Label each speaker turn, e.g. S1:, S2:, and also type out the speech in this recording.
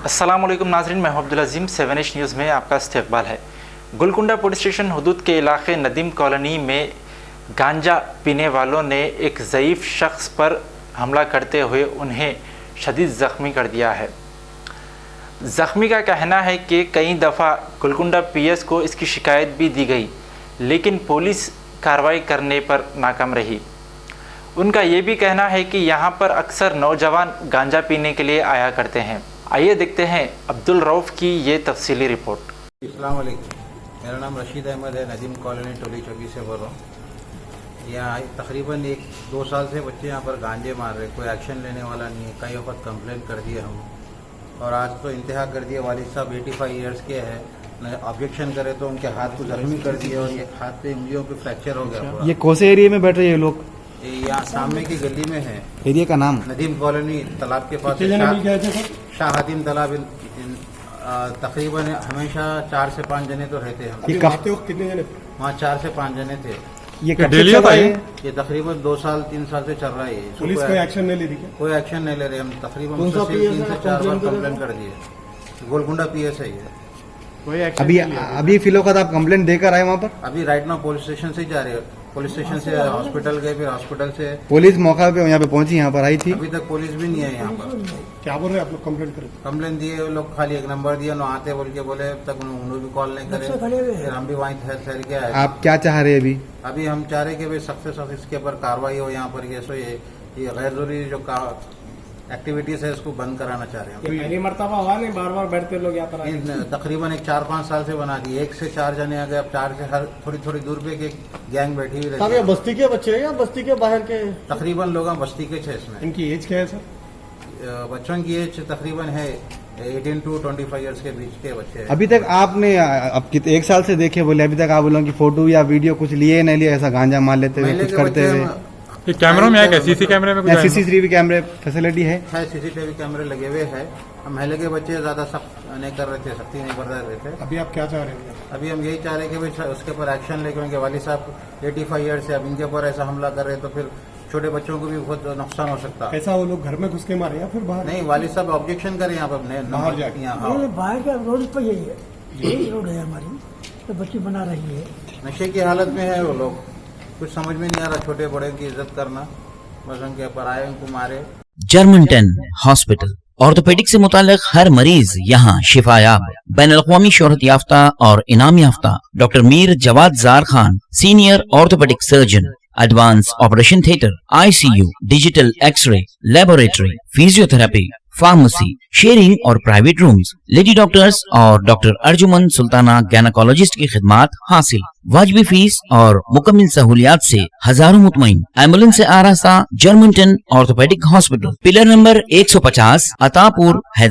S1: अस्सलामुअलैकुम नाज़रीन, मैं हूं अब्दुल अज़ीम। 7H न्यूज़ में आपका इस्तकबाल है। गुलकुंडा पुलिस स्टेशन हदूद के इलाके नदीम कॉलोनी में गांजा पीने वालों ने एक ज़ईफ़ शख्स पर हमला करते हुए उन्हें शदीद ज़ख्मी कर दिया है। ज़ख्मी का कहना है कि कई दफ़ा गुलकुंडा PS को इसकी शिकायत भी दी गई, लेकिन पुलिस कार्रवाई करने पर नाकाम रही। उनका ये भी कहना है कि यहाँ पर अक्सर नौजवान गांजा पीने के लिए आया करते हैं। आइए देखते हैं अब्दुल रऊफ़ की ये तफसीली रिपोर्ट।
S2: अस्सलाम वालेकुम, मेरा नाम रशीद अहमद है। नदीम कॉलोनी टोली चौकी से बोल रहा हूँ। यहाँ तकरीबन 1-2 साल से बच्चे यहाँ पर गांजे मार रहे, कोई एक्शन लेने वाला नहीं है। कई वक्त कंप्लेन कर दिए हम, और आज तो इंतहा कर दिया। वालिद साहब 85 ईयर्स के हैं, ऑब्जेक्शन करे तो उनके हाथ को जख्मी कर दिया और ये हाथ पे उंगलियों पे फ्रैक्चर हो गया पूरा।
S3: ये कौन से एरिया में बैठ रहे हैं ये लोग?
S2: यहाँ सामने की गली में है।
S3: एरिया का नाम?
S2: नदीम कॉलोनी तालाब के पास शाह हदीम तालाब। तकरीबन हमेशा 4 से 5 जने तो रहते हैं।
S3: ये
S4: कितने जने?
S2: वहाँ 4 से 5 जने थे।
S3: ये डेली होता है?
S2: ये तकरीबन 2-3 साल से चल रहा है।
S4: पुलिस कोई एक्शन नहीं ले रही?
S2: कोई एक्शन नहीं ले रहे। हम तकरीबन 3 से 4 बार कंप्लेन कर दिए। गोलकुंडा PS है ये।
S4: कोई एक्शन
S3: अभी फिलहाल आप कंप्लेंट देकर आए वहाँ पर?
S2: अभी राइट नाउ पुलिस स्टेशन से जा रहे हैं। पुलिस स्टेशन से हॉस्पिटल गए, फिर हॉस्पिटल से
S3: पुलिस मौका पे यहाँ पे पहुंची, यहाँ पर आई थी।
S2: अभी तक पुलिस भी नहीं है यहाँ पर।
S4: क्या बोल रहे हैं आप लोग? कंप्लेंट करें?
S2: कंप्लेन दिए वो लोग, खाली एक नंबर दिया, नो आते बोल के बोले। अब तक उन्होंने भी कॉल नहीं करे। फिर हम भी वहीं ठहर के आए।
S3: आप क्या चाह रहे हैं अभी?
S2: अभी हम चाह रहे कि भाई सख्त से सख्त इसके ऊपर कार्रवाई हो। यहाँ पर ये गैर जरूरी जो एक्टिविटीज है इसको बंद कराना चाह रहे हैं।
S4: पहली मरतबा हुआ नहीं, बार बार बैठते लोग यहाँ पर?
S2: तकरीबन 4-5 साल से बना दी। 1 से 4 जने आ गए। अब 4 से हर थोड़ी दूर पे एक गैंग बैठी हुई रहती है।
S4: बस्ती के बच्चे हैं या बस्ती के बाहर के?
S2: तकरीबन लोग बस्ती के 6 इसमें।
S4: इनकी एज क्या है सर?
S2: बच्चों की एज तकरीबन है 18 to 25 ईयर्स के बीच के बच्चे हैं।
S3: अभी तक आपने अब 1 साल से देखे बोले, अभी तक आप बोलोगे कि फोटो या वीडियो कुछ लिए नहीं लिए, ऐसा गांजा मार लेते हुए, कुछ करते हुए?
S5: ये कैमरा में है? सीसी कैमरे में?
S3: CCTV कैमरे फैसिलिटी है?
S2: CCTV कैमरे लगे हुए हैं। महल्ले के बच्चे ज्यादा सख्त नहीं कर रहे थे, सख्ती नहीं कर रहे थे।
S4: अभी आप क्या चाह रहे हैं?
S2: अभी हम यही चाह रहे हैं कि भाई उसके ऊपर एक्शन लेके, उनके वालिद साहब 85 ईयर्स से अब इनके ऊपर ऐसा हमला कर रहे तो फिर छोटे बच्चों को भी बहुत नुकसान हो सकता है।
S4: ऐसा वो लोग घर में घुस के मारे या फिर बाहर?
S2: नहीं, वालिद साहब ऑब्जेक्शन करें यहाँ पर
S4: बाहर जाके।
S6: बाहर का रोड पर यही है, यही रोड है हमारी, तो बच्ची बना रही है।
S2: नशे की हालत में है वो लोग, कुछ समझ में नहीं आ रहा। छोटे बड़े की इज्जत करना, बस उनके ऊपर आए, उनको मारे।
S7: जर्मनटन हॉस्पिटल ऑर्थोपेडिक से मुताल्लिक हर मरीज यहाँ शिफायाब। बैनुल-अक़वामी शोहरत याफ्ता और इनाम याफ्ता doctor Mir Jawad Jar Khan, senior orthopaedic surgeon, advance operation theatre, ICU, digital x ray, laboratory, physiotherapy, pharmacy, sharing और प्राइवेट रूम्स, लेडी डॉक्टर्स और डॉक्टर अर्जुमन सुल्ताना गायनेकोलॉजिस्ट की खिदमात हासिल। वाजबी फीस और मुकम्मल सहूलियात से हजारों मुतमईन। एम्बुलेंस से आरास्ता Germanton orthopaedic hospital, pillar number 150, Attapur, Hyderabad.